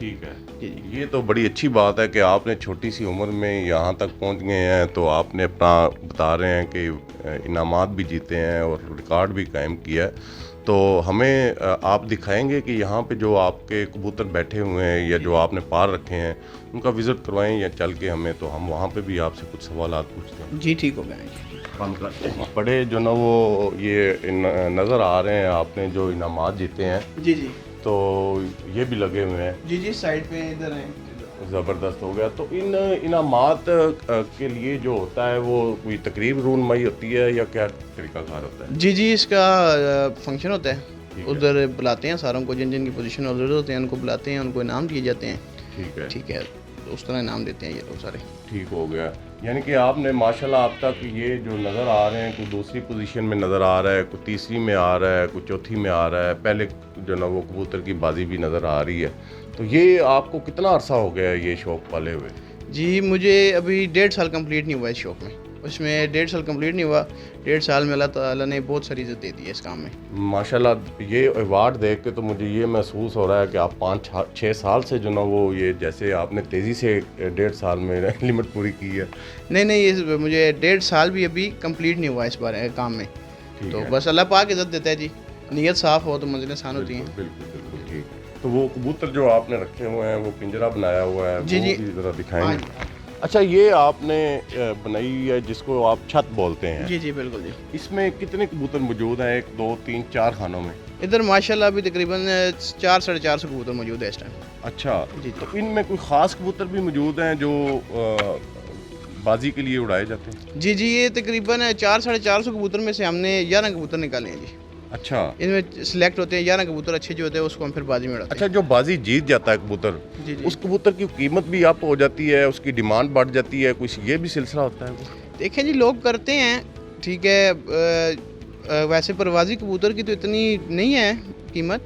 ٹھیک ہے جی جی یہ تو بڑی اچھی بات ہے کہ آپ نے چھوٹی سی عمر میں یہاں تک پہنچ گئے ہیں، تو آپ نے اپنا بتا رہے ہیں کہ انعامات بھی جیتے ہیں اور ریکارڈ بھی قائم کیا ہے، تو ہمیں آپ دکھائیں گے کہ یہاں پہ جو آپ کے کبوتر بیٹھے ہوئے ہیں یا جو آپ نے پار رکھے ہیں ان کا وزٹ کروائیں یا چل کے ہمیں، تو ہم وہاں پہ بھی آپ سے کچھ سوالات پوچھتے ہیں۔ جی ٹھیک ہو گیا جی بند کرتے ہیں بڑے جو نا وہ یہ نظر آ رہے ہیں آپ نے جو انعامات جیتے ہیں، جی جی تو یہ بھی لگے ہوئے ہیں، جی جی سائڈ پہ ادھر ہیں۔ زبردست ہو گیا۔ تو ان انعامات کے لیے جو ہوتا ہے وہ کوئی تقریب رونمائی ہوتی ہے یا کیا طریقہ کار ہوتا ہے؟ جی جی اس کا فنکشن ہوتا ہے، ٹھیک ہے ادھر بلاتے ہیں ساروں کو، جن جن کی پوزیشن ادھر ہوتے ہیں ان کو بلاتے ہیں، ان کو انعام دیے جاتے ہیں۔ ٹھیک ہے ٹھیک ہے تو اس طرح انعام دیتے ہیں یہ لوگ سارے۔ ٹھیک ہو گیا، یعنی کہ آپ نے ماشاءاللہ اب تک یہ جو نظر آ رہے ہیں، کوئی دوسری پوزیشن میں نظر آ رہا ہے، کوئی تیسری میں آ رہا ہے، کوئی چوتھی میں آ رہا ہے، پہلے جو نا وہ کبوتر کی بازی بھی نظر آ رہی ہے، تو یہ آپ کو کتنا عرصہ ہو گیا ہے یہ شوق پالے ہوئے؟ جی مجھے ابھی 1.5 سال کمپلیٹ نہیں ہوا اس شوق میں، اس میں 1.5 سال کمپلیٹ نہیں ہوا، 1.5 سال میں اللہ تعالیٰ نے بہت ساری عزت دے دی ہے اس کام میں۔ ماشاءاللہ یہ ایوارڈ دیکھ کے تو مجھے یہ محسوس ہو رہا ہے کہ آپ 5-6 سال سے جو نا وہ یہ جیسے آپ نے تیزی سے 1.5 سال میں لمٹ پوری کی ہے۔ نہیں نہیں مجھے 1.5 سال بھی ابھی کمپلیٹ نہیں ہوا اس بارے کام میں، ٹھیک تو ہے، بس اللہ پاک عزت دیتا ہے جی، نیت صاف ہو تو منزلیں آسان ہوتی ہیں۔ بالکل بالکل ٹھیک ہے۔ تو وہ کبوتر جو آپ نے رکھے ہوئے ہیں وہ پنجرہ بنایا ہوا ہے، جی وہ جی بھی ذرا دکھائیں ہاں گے؟ جی اچھا یہ آپ نے بنائی ہے جس کو آپ چھت بولتے ہیں، جی جی بالکل جی۔ اس میں کتنے کبوتر موجود ہیں؟ 1 2 3 4 خانوں میں؟ ادھر ماشاءاللہ ابھی تقریباً 400-450 کبوتر موجود ہے اس ٹائم۔ اچھا جی تو ان میں کوئی خاص کبوتر بھی موجود ہیں جو بازی کے لیے اڑائے جاتے ہیں؟ جی جی یہ تقریباً 400-450 کبوتر میں سے ہم نے 11 کبوتر نکالے ہیں جی، اچھا ان میں سلیکٹ ہوتے ہیں 11 کبوتر اچھے جو ہوتے ہیں اس کو ہم پھر بازی میں اڑاتے اچھا جو بازی جیت جاتا ہے کبوتر، ہیں۔ جی جی اس کبوتر کی قیمت بھی اپ ہو جاتی ہے، اس کی ڈیمانڈ بڑھ جاتی ہے، کچھ یہ بھی سلسلہ ہوتا ہے؟ دیکھیں جی لوگ کرتے ہیں ٹھیک ہے، ویسے پروازی کبوتر کی تو اتنی نہیں ہے قیمت،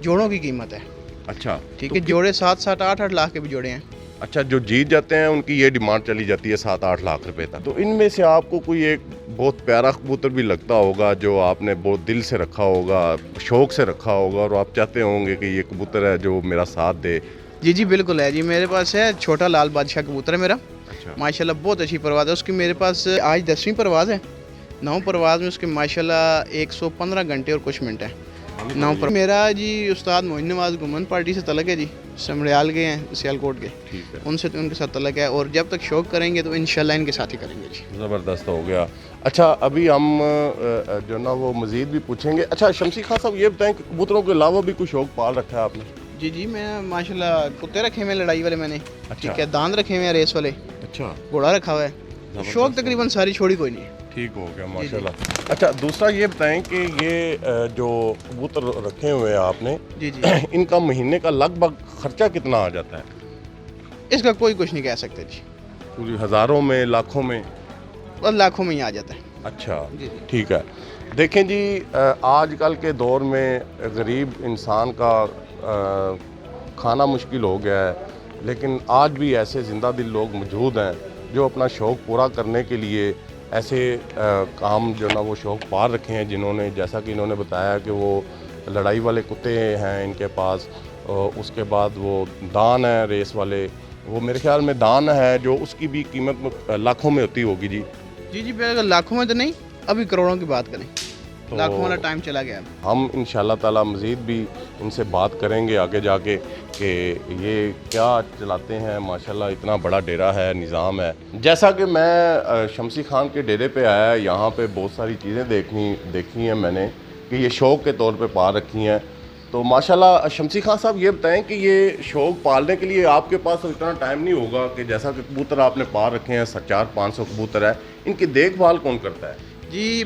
جوڑوں کی قیمت ہے اچھا ٹھیک ہے، جوڑے 7-7 8-8 لاکھ کے بھی جوڑے ہیں۔ اچھا جو جیت جاتے ہیں ان کی یہ ڈیمانڈ چلی جاتی ہے 7-8 لاکھ روپے تک۔ تو ان میں سے آپ کو کوئی ایک بہت پیارا کبوتر بھی لگتا ہوگا جو آپ نے بہت دل سے رکھا ہوگا، شوق سے رکھا ہوگا، اور آپ چاہتے ہوں گے کہ یہ کبوتر ہے جو میرا ساتھ دے؟ جی جی بالکل ہے جی، میرے پاس ہے چھوٹا لال بادشاہ کبوتر ہے میرا، اچھا ماشاءاللہ بہت اچھی پرواز ہے اس کی، میرے پاس آج 10ویں پرواز ہے، 9 پرواز میں اس کے ماشاءاللہ 115 گھنٹے اور کچھ منٹ ہے 9 پر۔ میرا جی استاد معین نواز گمن پارٹی سے تعلق ہے جی، سمڑیال کے ہیں، سیالکوٹ کے، ٹھیک ہے ان سے ان کے ساتھ تعلق ہے، اور جب تک شوق کریں گے تو انشاءاللہ ان کے ساتھ ہی کریں گے جی۔ زبردست ہو گیا۔ اچھا ابھی ہم جو نا وہ مزید بھی پوچھیں گے۔ اچھا شمسی خان صاحب یہ بتائیں کہ کبوتروں کے علاوہ بھی کوئی شوق پال رکھا ہے آپ نے؟ جی جی میں ماشاءاللہ کتے رکھے ہوئے ہیں لڑائی والے میں نے، ٹھیک ہے، داند رکھے ہوئے ہیں ریس والے، اچھا گھوڑا رکھا ہوا ہے، شوق تقریباً ساری چھوڑی کوئی نہیں ہے۔ ٹھیک ہو گیا ماشاءاللہ۔ اچھا دوسرا یہ بتائیں کہ یہ جو کبوتر رکھے ہوئے ہیں آپ نے، جی جی ان کا مہینے کا لگ بھگ خرچہ کتنا آ جاتا ہے؟ اس کا کوئی کچھ نہیں کہہ سکتے جی، پوری ہزاروں میں، لاکھوں میں؟ بس لاکھوں میں ہی آ جاتا ہے۔ اچھا جی جی ٹھیک ہے۔ دیکھیں جی آج کل کے دور میں غریب انسان کا کھانا مشکل ہو گیا ہے، لیکن آج بھی ایسے زندہ دل لوگ موجود ہیں جو اپنا شوق پورا کرنے کے لیے ایسے کام جو نا وہ شوق پال رکھے ہیں، جنہوں نے جیسا کہ انہوں نے بتایا کہ وہ لڑائی والے کتے ہیں ان کے پاس، اس کے بعد وہ دان ہیں ریس والے، وہ میرے خیال میں دان ہے جو اس کی بھی قیمت لاکھوں میں ہوتی ہوگی جی؟ جی جی اگر لاکھوں میں تو نہیں، ابھی کروڑوں کی بات کریں، تو لاکھوں والا ٹائم چلا گیا اب۔ ہم انشاءاللہ تعالی مزید بھی ان سے بات کریں گے آگے جا کے کہ یہ کیا چلاتے ہیں، ماشاءاللہ اتنا بڑا ڈیرا ہے، نظام ہے۔ جیسا کہ میں شمسی خان کے ڈیرے پہ آیا، یہاں پہ بہت ساری چیزیں دیکھی ہیں میں نے کہ یہ شوق کے طور پہ پال رکھی ہیں، تو ماشاءاللہ شمسی خان صاحب یہ بتائیں کہ یہ شوق پالنے کے لیے آپ کے پاس اتنا ٹائم نہیں ہوگا کہ جیسا کہ کبوتر آپ نے پال رکھے ہیں 400-500 کبوتر ہے، ان کی دیکھ بھال کون کرتا ہے؟ جی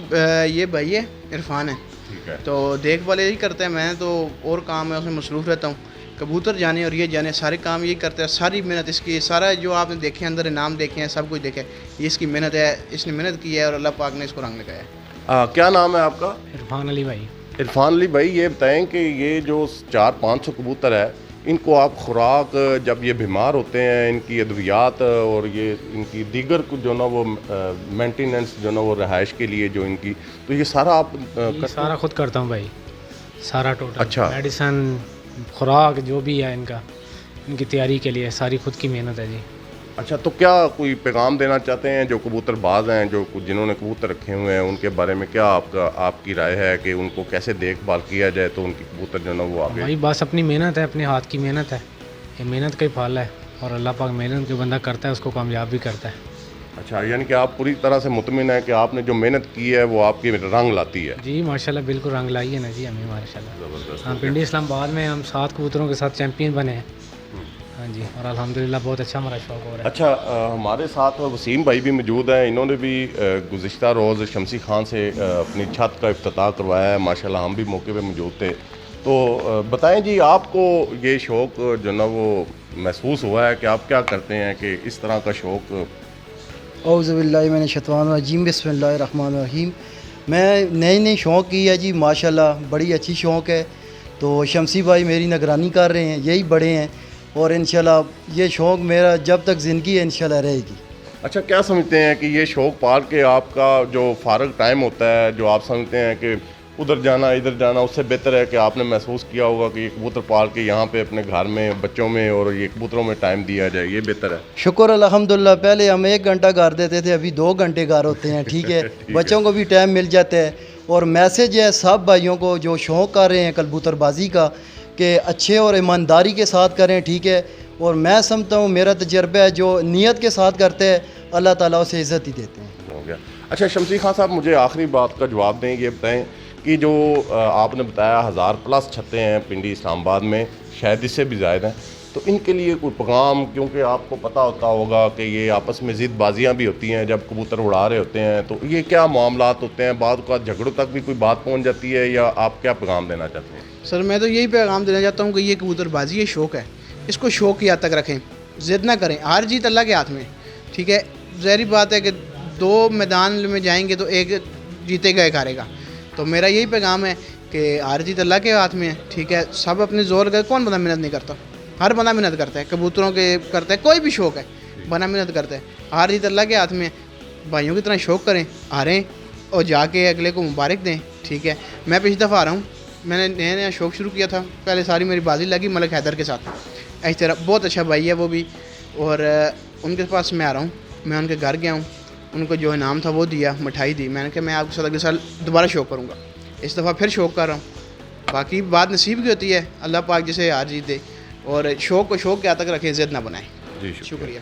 یہ بھائی ہے عرفان ہے، ٹھیک ہے تو دیکھ بھال یہی کرتے ہیں، میں تو اور کام ہے اس میں مصروف رہتا ہوں، کبوتر جانے اور یہ جانے سارے کام یہی کرتے ہیں، ساری محنت اس کی، سارا جو آپ نے دیکھے اندر انعام دیکھے ہیں سب کچھ دیکھے، یہ اس کی محنت ہے، اس نے محنت کی ہے اور اللہ پاک نے اس کو رنگ لگایا ہے۔ کیا نام ہے آپ کا؟ عرفان علی بھائی۔ عرفان علی بھائی یہ بتائیں کہ یہ جو 400-500 کبوتر ہے، ان کو آپ خوراک جب یہ بیمار ہوتے ہیں، ان کی ادویات اور یہ ان کی دیگر جو نا وہ مینٹیننس جو نا وہ رہائش کے لیے جو ان کی، تو یہ سارا آپ یہ سارا خود کرتا ہوں بھائی، سارا ٹوٹل، اچھا میڈیسن، خوراک جو بھی ہے ان کا ان کی تیاری کے لیے ساری خود کی محنت ہے جی. اچھا تو کیا کوئی پیغام دینا چاہتے ہیں جو کبوتر باز ہیں جو جنہوں نے کبوتر رکھے ہوئے ہیں ان کے بارے میں کیا آپ کی رائے ہے کہ ان کو کیسے دیکھ بھال کیا جائے تو ان کی کبوتر جو ہے نا وہ آگے؟ بھائی بس اپنی محنت ہے, اپنے ہاتھ کی محنت ہے, یہ محنت کا ہی پھل ہے اور اللہ پاک محنت جو بندہ کرتا ہے اس کو کامیاب بھی کرتا ہے. اچھا یعنی کہ آپ پوری طرح سے مطمئن ہیں کہ آپ نے جو محنت کی ہے وہ آپ کی رنگ لاتی ہے؟ جی ماشاءاللہ بالکل رنگ لائی ہے نا جی ہمیں ماشاء اللہ. زبردست. ہم پنڈی اسلام آباد میں ہم 7 کبوتروں کے ساتھ چیمپئن بنے ہیں. ہاں جی اور الحمدللہ بہت اچھا ہمارا شوق ہو رہا ہے. اچھا ہمارے ساتھ وسیم بھائی بھی موجود ہیں, انہوں نے بھی گزشتہ روز شمسی خان سے اپنی چھت کا افتتاح کروایا ہے. ماشاءاللہ ہم بھی موقع پہ موجود تھے. تو بتائیں جی آپ کو یہ شوق جو نا وہ محسوس ہوا ہے کہ آپ کیا کرتے ہیں کہ اس طرح کا شوق؟ اعوذ باللہ من الشیطان الرجیم, بسم اللہ الرحمن الرحیم. میں نئی شوق کی ہے جی ماشاءاللہ, بڑی اچھی شوق ہے. تو شمسی بھائی میری نگرانی کر رہے ہیں, یہی بڑے ہیں اور انشاءاللہ یہ شوق میرا جب تک زندگی ہے انشاءاللہ رہے گی. اچھا کیا سمجھتے ہیں کہ یہ شوق پال کے آپ کا جو فارغ ٹائم ہوتا ہے جو آپ سمجھتے ہیں کہ ادھر جانا ادھر جانا اس سے بہتر ہے کہ آپ نے محسوس کیا ہوگا کہ یہ کبوتر پال کے یہاں پہ اپنے گھر میں بچوں میں اور یہ کبوتروں میں ٹائم دیا جائے, یہ بہتر ہے؟ شکر الحمدللہ. پہلے ہم 1 گھنٹہ گھر دیتے تھے, ابھی 2 گھنٹے گھر ہوتے ہیں. ٹھیک ہے, بچوں کو بھی ٹائم مل جاتا ہے. اور میسیج ہے سب بھائیوں کو جو شوق کر رہے ہیں کبوتر بازی کا کہ اچھے اور ایمانداری کے ساتھ کریں. ٹھیک ہے, اور میں سمجھتا ہوں میرا تجربہ ہے جو نیت کے ساتھ کرتے ہیں اللہ تعالیٰ اسے عزت ہی دیتے ہیں. ہو گیا. اچھا شمسی خان صاحب مجھے آخری بات کا جواب دیں, یہ بتائیں کہ جو آپ نے بتایا 1000+ چھتیں ہیں پنڈی اسلام آباد میں, شاید اس سے بھی زائد ہیں, تو ان کے لیے کوئی پیغام, کیونکہ آپ کو پتہ ہوتا ہوگا کہ یہ آپس میں ضد بازیاں بھی ہوتی ہیں جب کبوتر اڑا رہے ہوتے ہیں, تو یہ کیا معاملات ہوتے ہیں, بعض اوقات جھگڑوں تک بھی کوئی بات پہنچ جاتی ہے, یا آپ کیا پیغام دینا چاہتے ہیں؟ سر میں تو یہی پیغام دینا چاہتا ہوں کہ یہ کبوتر بازی یہ شوق ہے, اس کو شوق کی حد تک رکھیں, ضد نہ کریں. ہار جیت اللہ کے ہاتھ میں. ٹھیک ہے, ظاہری بات ہے کہ 2 میدان میں جائیں گے تو ایک جیتے گا ایک ہارے گا. تو میرا یہی پیغام ہے کہ ہار جیت اللہ کے ہاتھ میں ہے. ٹھیک ہے, سب اپنے زور کر, کون بندہ محنت نہیں کرتا, ہر بندہ محنت کرتا ہے, کبوتروں کے کرتا ہے, کوئی بھی شوق ہے بندہ محنت کرتا ہے. ہار جیت اللہ کے ہاتھ میں. بھائیوں کی طرح شوق کریں, ہاریں اور جا کے اگلے کو مبارک دیں. ٹھیک ہے, میں پچھلی دفعہ آ رہا ہوں, میں نے نیا شوق شروع کیا تھا, پہلے ساری میری بازی لگی ملک حیدر کے ساتھ. اس طرح بہت اچھا بھائی ہے وہ بھی, اور ان کے پاس میں آ رہا ہوں. میں ان کے گھر گیا ہوں, ان کو جو انعام تھا وہ دیا, مٹھائی دی. میں نے کہا میں آپ کے ساتھ اگلے سال دوبارہ شوق کروں گا. اس دفعہ پھر شوق کر رہا ہوں. باقی بات نصیب کی ہوتی ہے, اللہ پاک جسے ہار جیت دے, اور شوق کو شوق کے حد تک رکھیں, ضد نہ بنائیں. جی شکریہ.